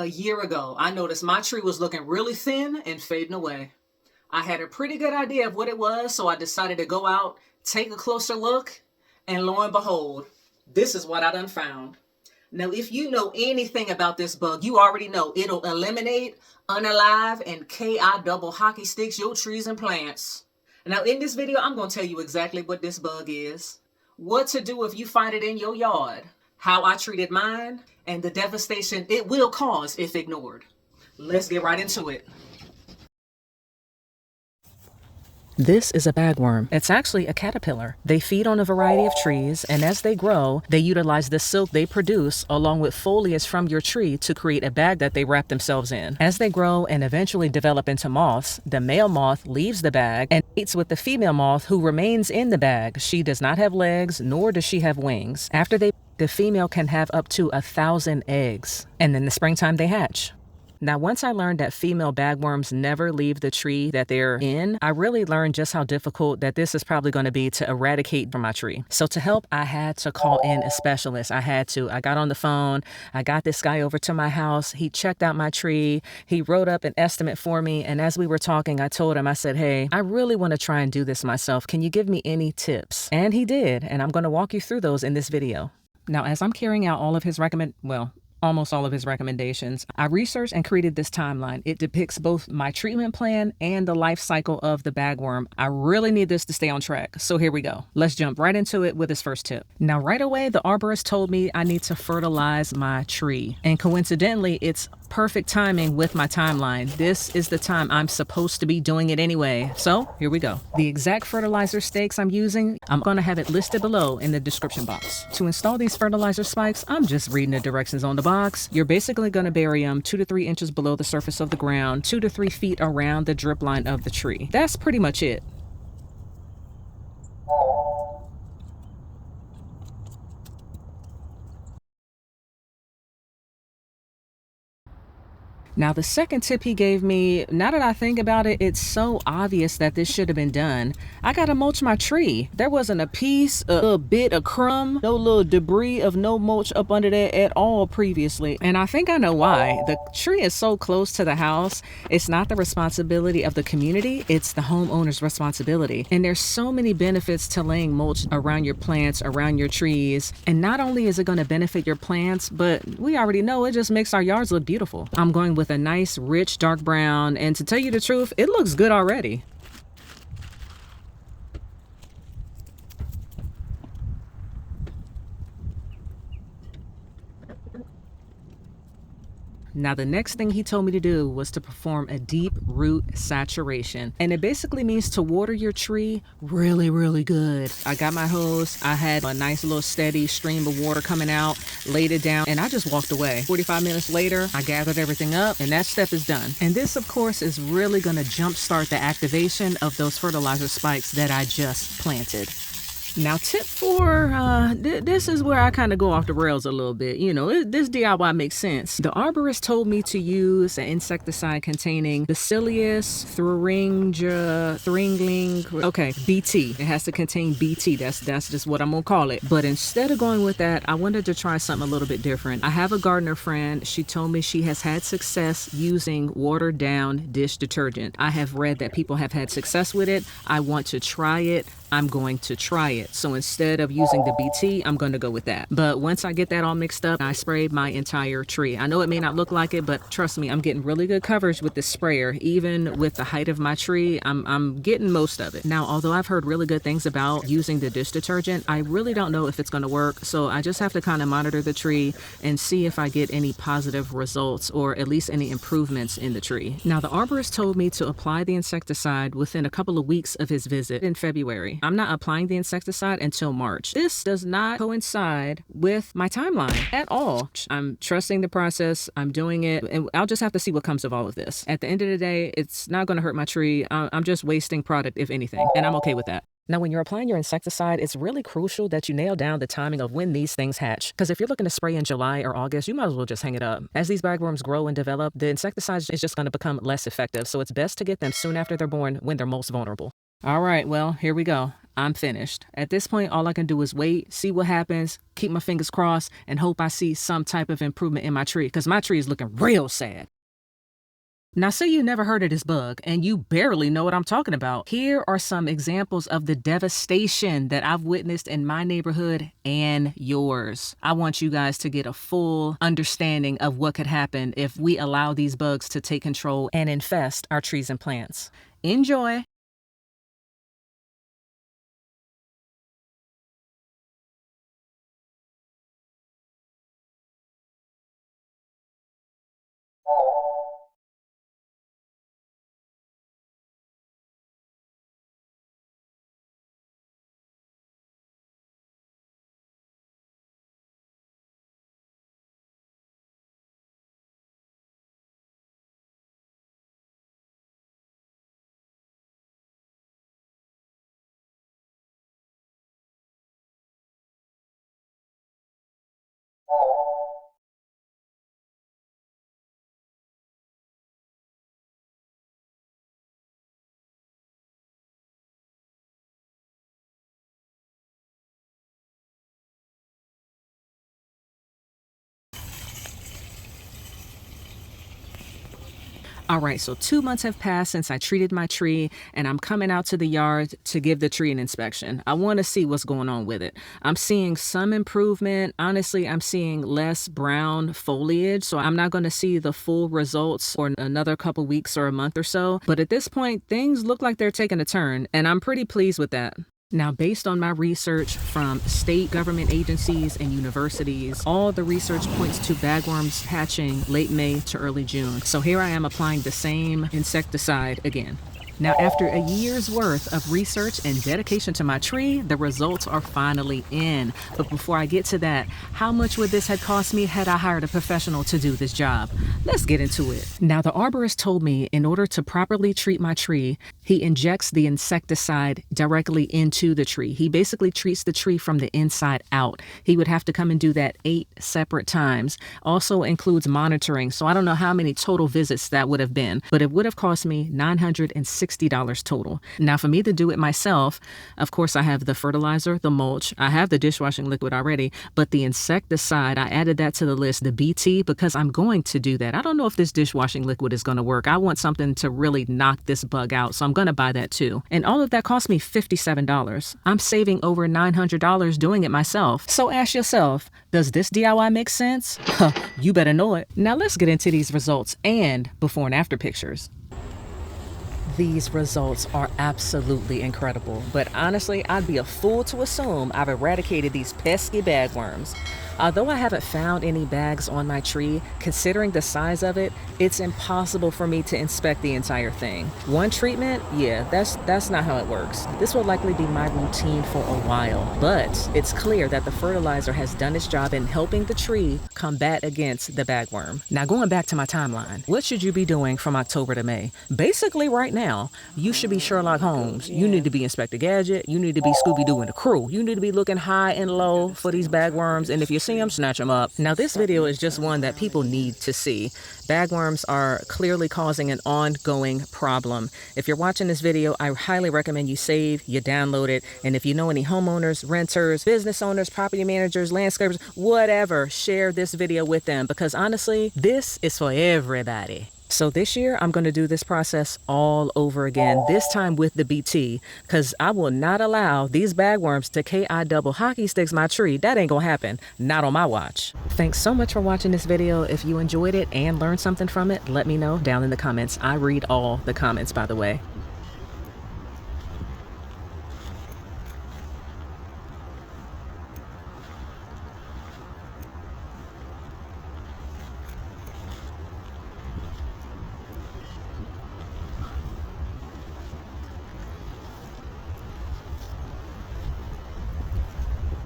A year ago, I noticed my tree was looking really thin and fading away. I had a pretty good idea of what it was, so I decided to go out, take a closer look, and lo and behold, this is what I done found. Now, if you know anything about this bug, you already know it'll eliminate, unalive, and KI double hockey sticks your trees and plants. Now, in this video, I'm going to tell you exactly what this bug is, what to do if you find it in your yard, how I treated mine, and the devastation it will cause if ignored. Let's get right into it. This is a bagworm. It's actually a caterpillar. They feed on a variety of trees, and as they grow, they utilize the silk they produce along with foliage from your tree to create a bag that they wrap themselves in. As they grow and eventually develop into moths, the male moth leaves the bag and mates with the female moth who remains in the bag. She does not have legs, nor does she have wings. After the female can have up to 1,000 eggs, and in the springtime they hatch. Now, once I learned that female bagworms never leave the tree that they're in, I really learned just how difficult that this is probably going to be to eradicate from my tree. So to help, I had to call in a specialist. I got on the phone. I got this guy over to my house. He checked out my tree. He wrote up an estimate for me. And as we were talking, I told him, I said, hey, I really want to try and do this myself. Can you give me any tips? And he did. And I'm going to walk you through those in this video. Now, as I'm carrying out all of his almost all of his recommendations, I researched and created this timeline. It depicts both my treatment plan and the life cycle of the bagworm. I really need this to stay on track. So here we go. Let's jump right into it with his first tip. Now, right away, the arborist told me I need to fertilize my tree. And coincidentally, it's perfect timing with my timeline. This is the time I'm supposed to be doing it anyway. So here we go. The exact fertilizer stakes I'm using, I'm going to have it listed below in the description box. To install these fertilizer spikes, I'm just reading the directions on the box. You're basically going to bury them 2 to 3 inches below the surface of the ground, 2 to 3 feet around the drip line of the tree. That's pretty much it. Now, the second tip he gave me, now that I think about it, it's so obvious that this should have been done. I gotta mulch my tree. There wasn't a piece, a bit, a crumb, no little debris of no mulch up under there at all previously. And I think I know why. The tree is so close to the house. It's not the responsibility of the community, it's the homeowner's responsibility. And there's so many benefits to laying mulch around your plants, around your trees. And not only is it gonna benefit your plants, but we already know it just makes our yards look beautiful. I'm going with a nice rich dark brown, and to tell you the truth, it looks good already. Now, the next thing he told me to do was to perform a deep root saturation. And it basically means to water your tree really, really good. I got my hose. I had a nice little steady stream of water coming out, laid it down, and I just walked away. 45 minutes later, I gathered everything up, and that step is done. And this, of course, is really going to jumpstart the activation of those fertilizer spikes that I just planted. Now, tip 4, this is where I kind of go off the rails a little bit. You know, this DIY makes sense. The arborist told me to use an insecticide containing Bacillus thuringiensis, okay, BT. It has to contain BT. That's just what I'm gonna call it. But instead of going with that, I wanted to try something a little bit different. I have a gardener friend. She told me she has had success using watered down dish detergent. I have read that people have had success with it. I want to try it. I'm going to try it. So instead of using the BT, I'm going to go with that. But once I get that all mixed up, I sprayed my entire tree. I know it may not look like it, but trust me, I'm getting really good coverage with this sprayer. Even with the height of my tree, I'm getting most of it. Now, although I've heard really good things about using the dish detergent, I really don't know if it's going to work. So I just have to kind of monitor the tree and see if I get any positive results or at least any improvements in the tree. Now, the arborist told me to apply the insecticide within a couple of weeks of his visit in February. I'm not applying the insecticide until March. This does not coincide with my timeline at all. I'm trusting the process. I'm doing it, and I'll just have to see what comes of all of this. At the end of the day, it's not going to hurt my tree. I'm just wasting product, if anything, and I'm okay with that. Now, when you're applying your insecticide, it's really crucial that you nail down the timing of when these things hatch. Because if you're looking to spray in July or August, you might as well just hang it up. As these bagworms grow and develop, the insecticide is just going to become less effective. So it's best to get them soon after they're born when they're most vulnerable. All right, well, here we go. I'm finished. At this point, all I can do is wait, see what happens, keep my fingers crossed, and hope I see some type of improvement in my tree, because my tree is looking real sad. Now, say you never heard of this bug and you barely know what I'm talking about. Here are some examples of the devastation that I've witnessed in my neighborhood and yours. I want you guys to get a full understanding of what could happen if we allow these bugs to take control and infest our trees and plants. Enjoy. All right, so 2 months have passed since I treated my tree, and I'm coming out to the yard to give the tree an inspection. I want to see what's going on with it. I'm seeing some improvement. Honestly, I'm seeing less brown foliage, so I'm not going to see the full results for another couple weeks or a month or so. But at this point, things look like they're taking a turn, and I'm pretty pleased with that. Now, based on my research from state government agencies and universities, all the research points to bagworms hatching late May to early June. So here I am applying the same insecticide again. Now, after a year's worth of research and dedication to my tree, the results are finally in. But before I get to that, how much would this have cost me had I hired a professional to do this job? Let's get into it. Now, the arborist told me in order to properly treat my tree, he injects the insecticide directly into the tree. He basically treats the tree from the inside out. He would have to come and do that 8 separate times. Also includes monitoring, so I don't know how many total visits that would have been, but it would have cost me $960 total. Now, for me to do it myself, of course, I have the fertilizer, the mulch, I have the dishwashing liquid already, but the insecticide, I added that to the list, the BT, because I'm going to do that. I don't know if this dishwashing liquid is going to work. I want something to really knock this bug out, so I'm going to buy that too. And all of that cost me $57. I'm saving over $900 doing it myself. So ask yourself, does this DIY make sense? You better know it. Now let's get into these results and before and after pictures. These results are absolutely incredible, but honestly, I'd be a fool to assume I've eradicated these pesky bagworms. Although I haven't found any bags on my tree, considering the size of it, it's impossible for me to inspect the entire thing. One treatment? Yeah, that's not how it works. This will likely be my routine for a while, but it's clear that the fertilizer has done its job in helping the tree combat against the bagworm. Now, going back to my timeline, what should you be doing from October to May? Basically right now, you should be Sherlock Holmes. You need to be Inspector Gadget. You need to be Scooby-Doo and the crew. You need to be looking high and low for these bagworms, and if you see them, snatch them up. Now, this video is just one that people need to see. Bagworms are clearly causing an ongoing problem. If you're watching this video, I highly recommend you save, you download it, and if you know any homeowners, renters, business owners, property managers, landscapers, whatever, share this video with them, because honestly, this is for everybody. So this year, I'm going to do this process all over again, this time with the BT, because I will not allow these bagworms to KI double hockey sticks my tree. That ain't going to happen. Not on my watch. Thanks so much for watching this video. If you enjoyed it and learned something from it, let me know down in the comments. I read all the comments, by the way.